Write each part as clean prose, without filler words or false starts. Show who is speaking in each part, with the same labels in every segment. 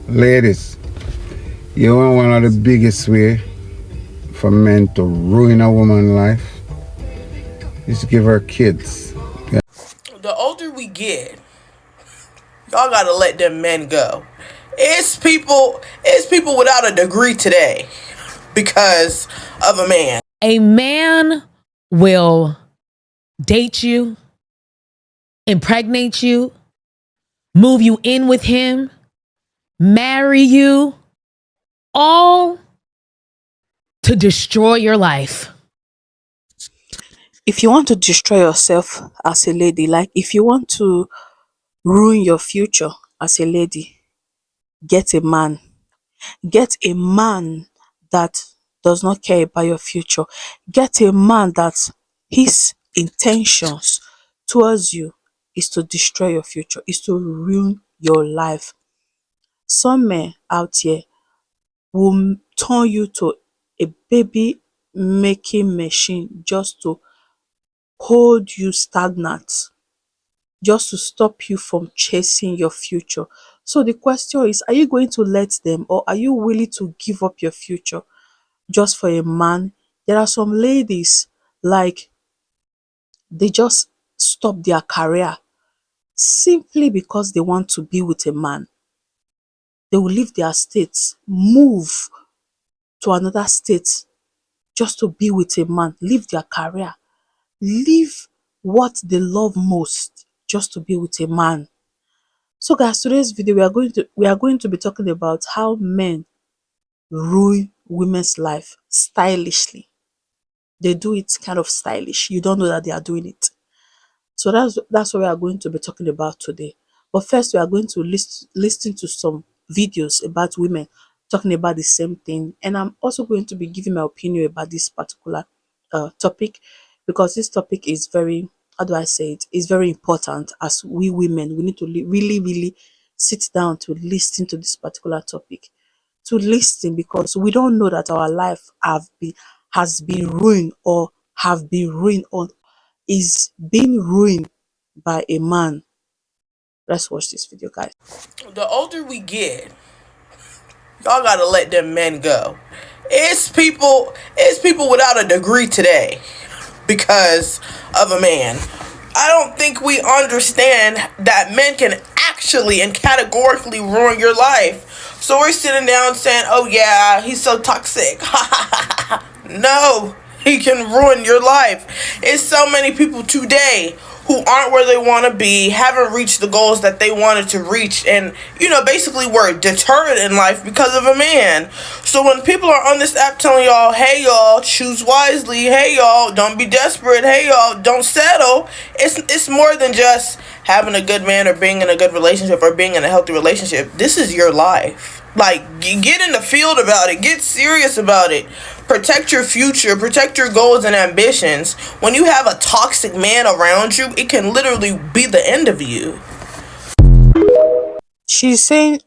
Speaker 1: Ladies, you know one of the biggest way for men to ruin a woman's life is to give her kids.
Speaker 2: The older we get, y'all gotta let them men go. It's people without a degree today because of a man.
Speaker 3: A man will date you, impregnate you, move you in with him, marry you, all to destroy your life.
Speaker 4: If you want to destroy yourself as a lady, like if you want to ruin your future as a lady, get a man. Get a man that does not care about your future. Get a man that his intentions towards you is to destroy your future, is to ruin your life. Some men out here will turn you to a baby making machine just to hold you stagnant, just to stop you from chasing your future. So the question is, are you going to let them, or are you willing to give up your future just for a man? There are some ladies, like, they just stop their career simply because they want to be with a man. They will leave their state, move to another state just to be with a man, leave their career, leave what they love most just to be with a man. So guys, today's video we are going to be talking about how men ruin women's life stylishly. They do it kind of stylish. You don't know that they are doing it. So that's what we are going to be talking about today. But first, we are going to listen to some videos about women talking about the same thing, and I'm also going to be giving my opinion about this particular topic, because this topic is very, how do I say it, is very important. As we women, we need to really, really sit down to listen to this particular topic, to listen, because we don't know that our life has been ruined, or have been ruined, or is being ruined by a man. Let's watch this video, guys.
Speaker 2: The older we get, y'all gotta let them men go. It's people without a degree today because of a man. I don't think we understand that men can actually and categorically ruin your life. So we're sitting down saying, oh yeah, he's so toxic. No, he can ruin your life. It's so many people today who aren't where they want to be, haven't reached the goals that they wanted to reach, and basically were deterred in life because of a man. So when people are on this app telling y'all, hey y'all, choose wisely, hey y'all, don't be desperate, hey y'all, don't settle, it's more than just having a good man or being in a good relationship or being in a healthy relationship. This is your life. Like, get in the field about it. Get serious about it. Protect your future. Protect your goals and ambitions. When you have a toxic man around you, it can literally be the end of you.
Speaker 4: She's saying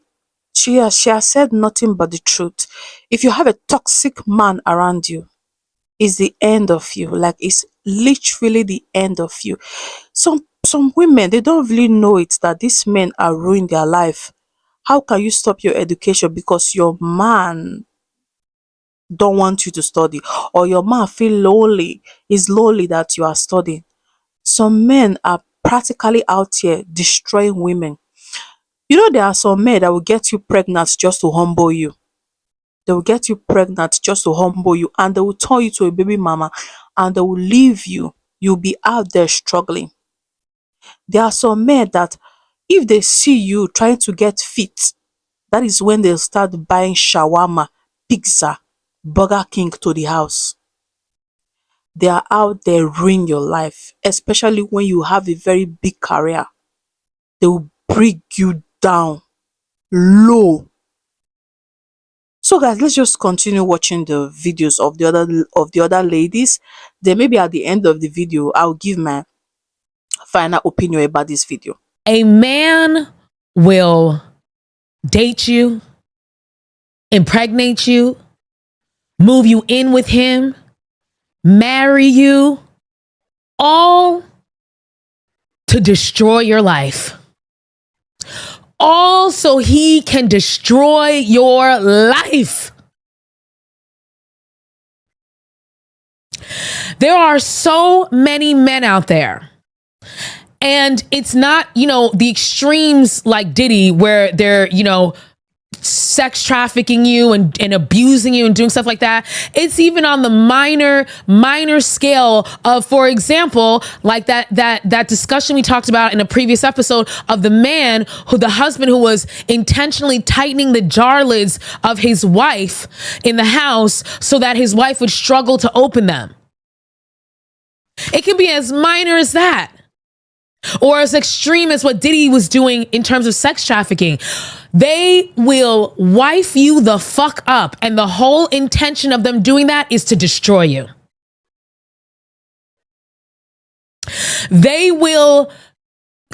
Speaker 4: she has said nothing but the truth. If you have a toxic man around you, it's the end of you. Like, it's literally the end of you. Some women, they don't really know it, that these men are ruining their life. How can you stop your education because your man don't want you to study, or your man feel lonely, is lonely that you are studying? Some men are practically out here destroying women. There are some men that will get you pregnant just to humble you. They will get you pregnant just to humble you, and they will turn you to a baby mama, and they will leave you. You'll be out there struggling. There are some men that if they see you trying to get fit, that is when they'll start buying shawarma, pizza, Burger King to the house. They are out there ruining your life, especially when you have a very big career. They will bring you down low. So guys, let's just continue watching the videos of the other ladies. Then maybe at the end of the video, I'll give my final opinion about this video.
Speaker 3: A man will date you, impregnate you, move you in with him, marry you, all to destroy your life. all so he can destroy your life. There are so many men out there. And it's not, the extremes like Diddy where they're, sex trafficking you and abusing you and doing stuff like that. It's even on the minor scale of, for example, like that discussion we talked about in a previous episode of the husband who was intentionally tightening the jar lids of his wife in the house so that his wife would struggle to open them. It can be as minor as that. Or as extreme as what Diddy was doing in terms of sex trafficking. They will wife you the fuck up. And the whole intention of them doing that is to destroy you. They will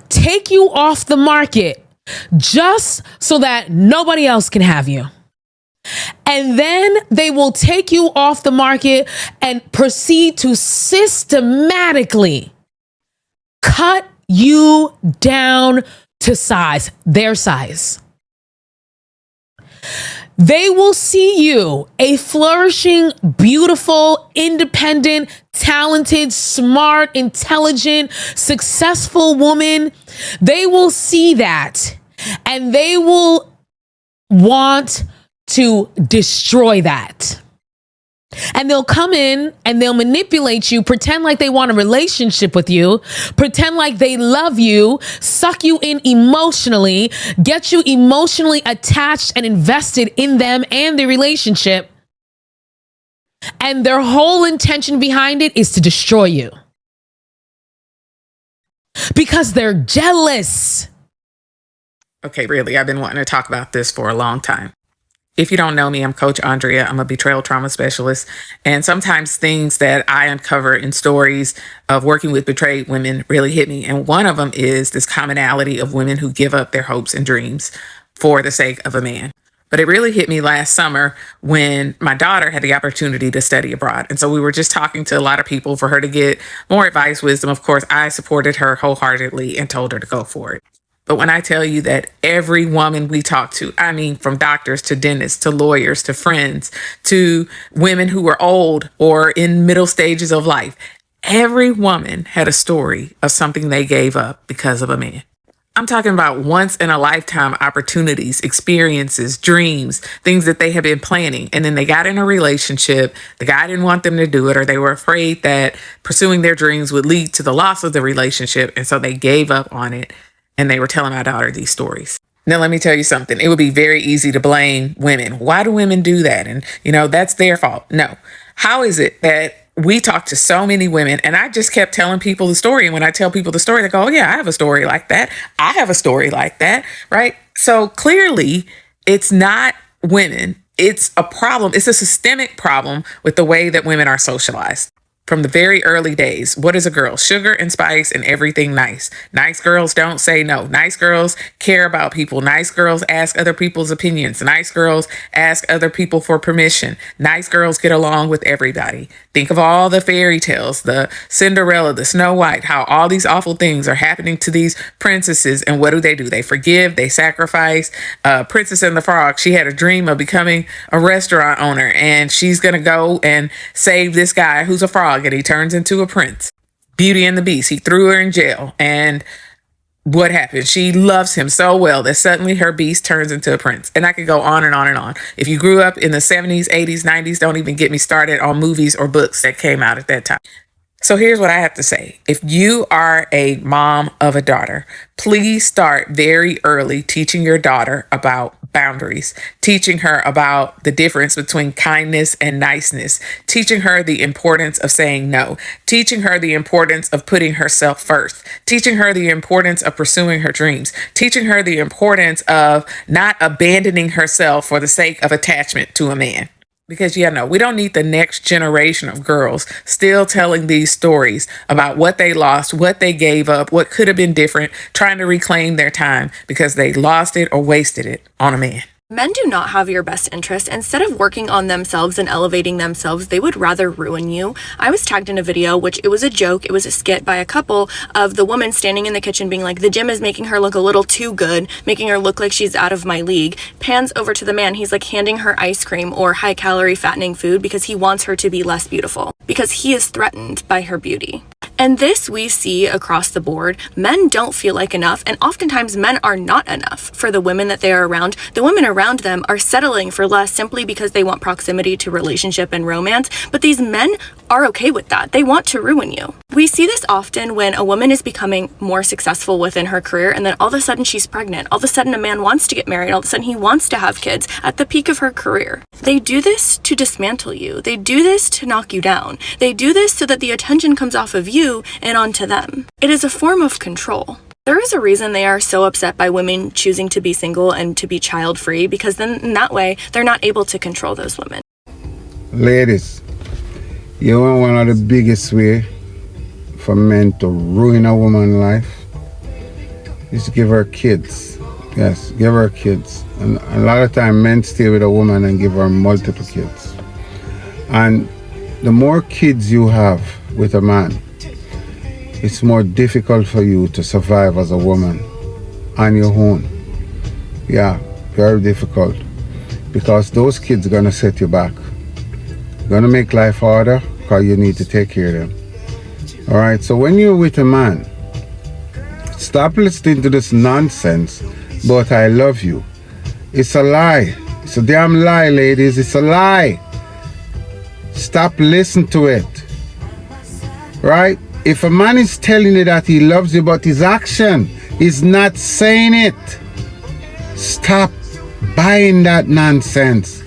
Speaker 3: take you off the market just so that nobody else can have you. And then they will take you off the market and proceed to systematically cut you down to their size. They will see you, a flourishing, beautiful, independent, talented, smart, intelligent, successful woman. They will see that and they will want to destroy that. And they'll come in and they'll manipulate you, pretend like they want a relationship with you, pretend like they love you, suck you in emotionally, get you emotionally attached and invested in them and the relationship. And their whole intention behind it is to destroy you. Because they're jealous.
Speaker 5: Okay, really, I've been wanting to talk about this for a long time. If you don't know me, I'm Coach Andrea. I'm a betrayal trauma specialist. And sometimes things that I uncover in stories of working with betrayed women really hit me. And one of them is this commonality of women who give up their hopes and dreams for the sake of a man. But it really hit me last summer when my daughter had the opportunity to study abroad. And so we were just talking to a lot of people for her to get more advice, wisdom. Of course, I supported her wholeheartedly and told her to go for it. But when I tell you that every woman we talk to, I mean, from doctors to dentists to lawyers to friends to women who were old or in middle stages of life, every woman had a story of something they gave up because of a man. I'm talking about once in a lifetime opportunities, experiences, dreams, things that they had been planning. And then they got in a relationship. The guy didn't want them to do it, or they were afraid that pursuing their dreams would lead to the loss of the relationship. And so they gave up on it. And they were telling my daughter these stories. Now, let me tell you something. It would be very easy to blame women. Why do women do that? And, that's their fault. No. How is it that we talk to so many women and I just kept telling people the story? And when I tell people the story, they go, oh, yeah, I have a story like that. I have a story like that. Right. So clearly, it's not women. It's a problem. It's a systemic problem with the way that women are socialized. From the very early days, what is a girl? Sugar and spice and everything nice. Nice girls don't say no. Nice girls care about people. Nice girls ask other people's opinions. Nice girls ask other people for permission. Nice girls get along with everybody. Think of all the fairy tales, the Cinderella, the Snow White, how all these awful things are happening to these princesses. And what do? They forgive, they sacrifice. Princess and the Frog, she had a dream of becoming a restaurant owner, and she's going to go and save this guy who's a frog. And he turns into a prince. Beauty and the Beast, he threw her in jail. And what happened? She loves him so well that suddenly her beast turns into a prince. And I could go on and on and on. If you grew up in the 70s, 80s, 90s, don't even get me started on movies or books that came out at that time. So here's what I have to say. If you are a mom of a daughter, please start very early teaching your daughter about boundaries, teaching her about the difference between kindness and niceness, teaching her the importance of saying no, teaching her the importance of putting herself first, teaching her the importance of pursuing her dreams, teaching her the importance of not abandoning herself for the sake of attachment to a man. Because, we don't need the next generation of girls still telling these stories about what they lost, what they gave up, what could have been different, trying to reclaim their time because they lost it or wasted it on a man.
Speaker 6: Men do not have your best interest. Instead of working on themselves and elevating themselves, they would rather ruin you. I was tagged in a video, which it was a joke, it was a skit by a couple of the woman standing in the kitchen being like, the gym is making her look a little too good, making her look like she's out of my league. Pans over to the man, he's like handing her ice cream or high calorie fattening food because he wants her to be less beautiful, because he is threatened by her beauty. And this we see across the board. Men don't feel like enough, and oftentimes men are not enough for the women that they are around. The women around them are settling for less simply because they want proximity to relationship and romance, but these men are okay with that. They want to ruin you. We see this often when a woman is becoming more successful within her career, and then all of a sudden she's pregnant. All of a sudden a man wants to get married. All of a sudden he wants to have kids at the peak of her career. They do this to dismantle you. They do this to knock you down. They do this so that the attention comes off of you and onto them. It is a form of control. There is a reason they are so upset by women choosing to be single and to be child-free, because then in that way, they're not able to control those women.
Speaker 1: Ladies, you know one of the biggest way for men to ruin a woman's life is to give her kids. Yes, give her kids. And a lot of time men stay with a woman and give her multiple kids. And the more kids you have with a man, it's more difficult for you to survive as a woman on your own. Yeah, very difficult. Because those kids are gonna set you back. Gonna make life harder because you need to take care of them. Alright, so when you're with a man, stop listening to this nonsense, but I love you. It's a lie. It's a damn lie, ladies. It's a lie. Stop listening to it. Right? If a man is telling you that he loves you, but his action is not saying it, stop buying that nonsense.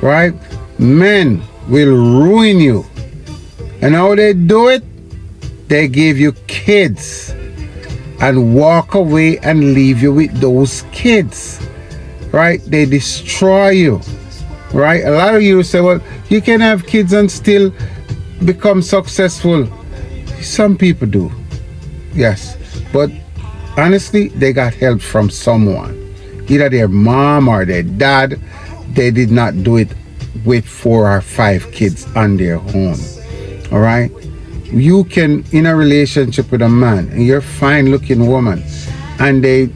Speaker 1: Right? Men will ruin you. And how they do it? They give you kids and walk away and leave you with those kids. Right? They destroy you. Right? A lot of you say, well, you can have kids and still become successful. Some people do. Yes. But honestly, they got help from someone. Either their mom or their dad. They did not do it with 4 or 5 kids on their own. Alright? You can, in a relationship with a man, and you're a fine looking woman, and they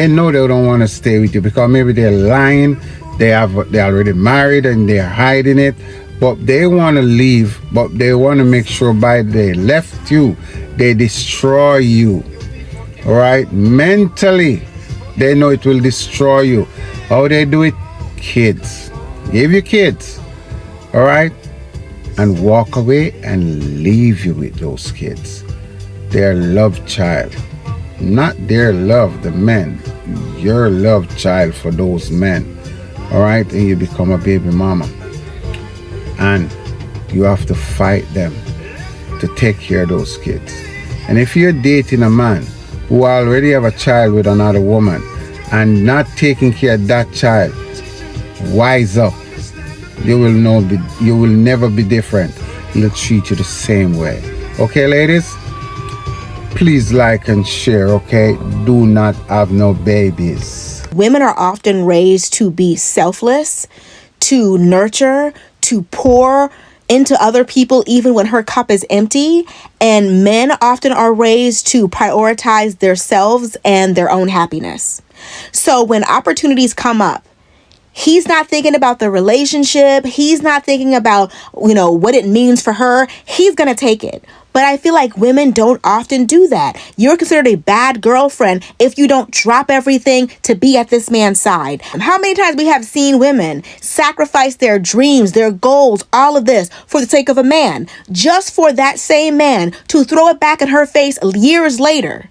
Speaker 1: know they don't want to stay with you because maybe they're lying, they're already married and they're hiding it, but they want to leave, but they want to make sure by they left you, they destroy you. Alright? Mentally, they know it will destroy you. How they do it? Kids. Give you kids. Alright? And walk away and leave you with those kids. Their love child. Not their love, the men. Your love child for those men. Alright? And you become a baby mama. And you have to fight them to take care of those kids. And if you're dating a man who already have a child with another woman and not taking care of that child, wise up. You will never be different. He'll treat you the same way. Okay, ladies? Please like and share, okay? Do not have no babies.
Speaker 7: Women are often raised to be selfless, to nurture, to pour into other people even when her cup is empty. And men often are raised to prioritize themselves and their own happiness. So when opportunities come up, he's not thinking about the relationship. He's not thinking about, what it means for her. He's going to take it. But I feel like women don't often do that. You're considered a bad girlfriend if you don't drop everything to be at this man's side. How many times we have seen women sacrifice their dreams, their goals, all of this for the sake of a man, just for that same man to throw it back in her face years later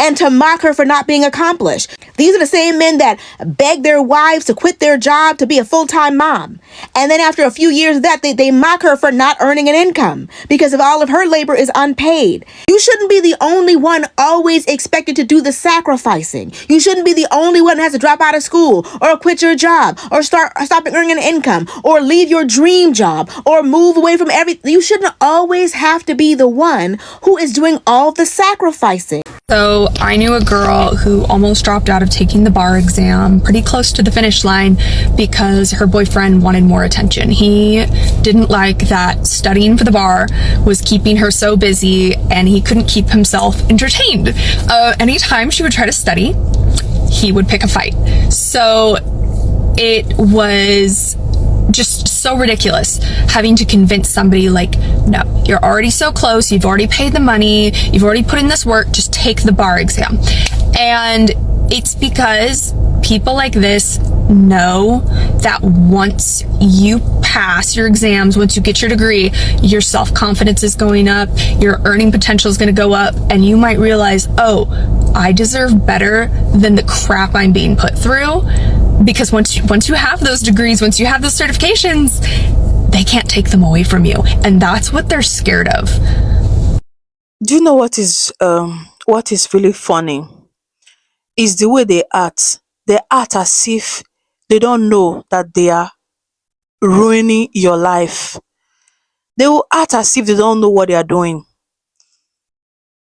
Speaker 7: and to mock her for not being accomplished. These are the same men that beg their wives to quit their job to be a full-time mom. And then after a few years of that, they mock her for not earning an income because of all of her labor is unpaid. You shouldn't be the only one always expected to do the sacrificing. You shouldn't be the only one that has to drop out of school or quit your job or stop earning an income or leave your dream job or move away from everything. You shouldn't always have to be the one who is doing all the sacrificing.
Speaker 8: So I knew a girl who almost dropped out of taking the bar exam pretty close to the finish line because her boyfriend wanted more attention. He didn't like that studying for the bar was keeping her so busy and he couldn't keep himself entertained. Anytime she would try to study, he would pick a fight. So it was just so ridiculous having to convince somebody like, no, you're already so close, you've already paid the money, you've already put in this work, just take the bar exam. And it's because people like this know that once you pass your exams, once you get your degree, your self-confidence is going up, your earning potential is going to go up, and you might realize, oh, I deserve better than the crap I'm being put through. Because once you have those degrees, once you have those certifications, they can't take them away from you. And that's what they're scared of.
Speaker 4: Do you know what is really funny? Is the way they act. They act as if they don't know that they are ruining your life. They will act as if they don't know what they are doing.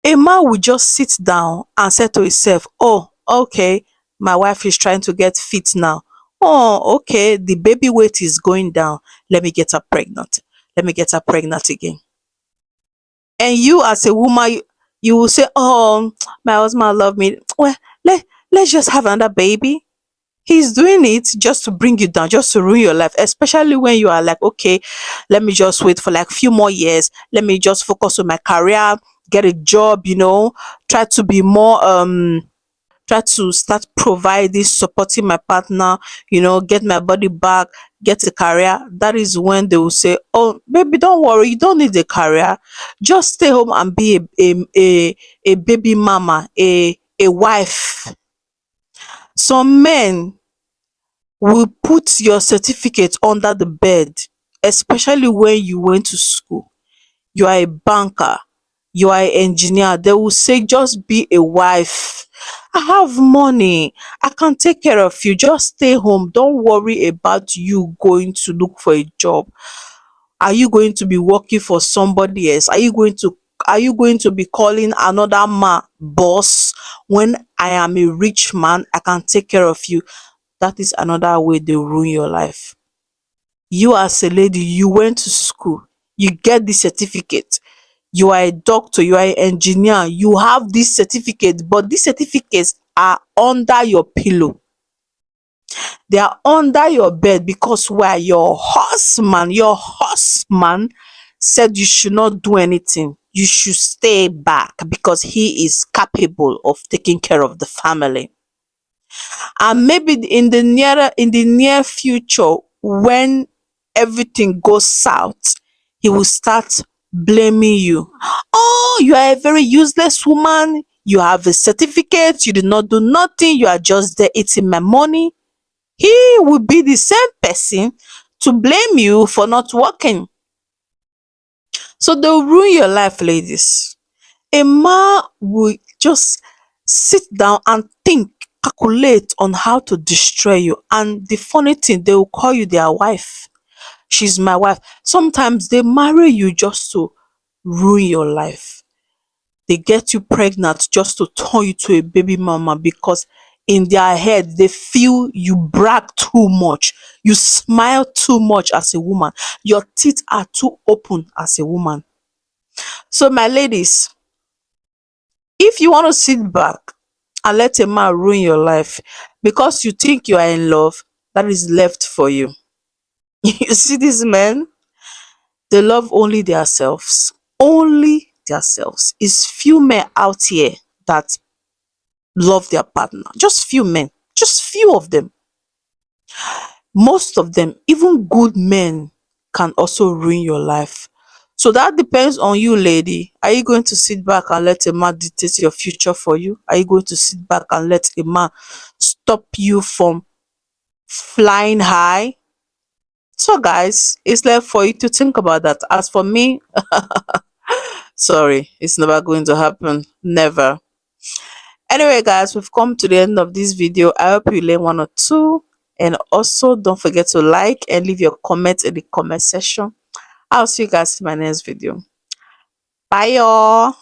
Speaker 4: A man will just sit down and say to himself, oh, okay, my wife is trying to get fit now. Oh, okay, the baby weight is going down. Let me get her pregnant. Let me get her pregnant again. And you as a woman, you will say, oh, my husband love me. Well, let's just have another baby. He's doing it just to bring you down, just to ruin your life, especially when you are like, okay, let me just wait for like a few more years. Let me just focus on my career, get a job, try to be more, try to start providing, supporting my partner, get my body back, get a career. That is when they will say, oh, baby, don't worry, you don't need a career. Just stay home and be a baby mama, a wife. Some men will put your certificate under the bed, especially when you went to school. You are a banker, you are an engineer. They will say, just be a wife. I have money. I can take care of you. Just stay home. Don't worry about you going to look for a job. Are you going to be working for somebody else? Are you going to be calling another man boss when I am a rich man? I can take care of you. That is another way they ruin your life. You as a lady, you went to school, you get this certificate, you are a doctor, you are an engineer, you have this certificate, but these certificates are under your pillow. They are under your bed because why? Your husband said you should not do anything. You should stay back because he is capable of taking care of the family. And maybe in the near future, when everything goes south, he will start blaming you. Oh, you are a very useless woman, you have a certificate, you did not do nothing, you are just there eating my money. He will be the same person to blame you for not working. So they'll ruin your life, ladies. A man will just sit down and think, calculate on how to destroy you. And the funny thing, they will call you their wife. She's my wife. Sometimes they marry you just to ruin your life. They get you pregnant just to turn you to a baby mama because in their head, they feel you brag too much. You smile too much as a woman. Your teeth are too open as a woman. So my ladies, if you want to sit back and let a man ruin your life because you think you are in love, that is left for you. You see these men, they love only themselves. Only themselves. It's few men out here that love their partner. Just few men. Just few of them. Most of them, even good men, can also ruin your life. So that depends on you, lady. Are you going to sit back and let a man dictate your future for you? Are you going to sit back and let a man stop you from flying high? So guys, it's left for you to think about that. As for me, sorry, it's never going to happen. Never. Anyway, guys, we've come to the end of this video. I hope you learn one or two. And also, don't forget to like and leave your comments in the comment section. I'll see you guys in my next video. Bye, y'all.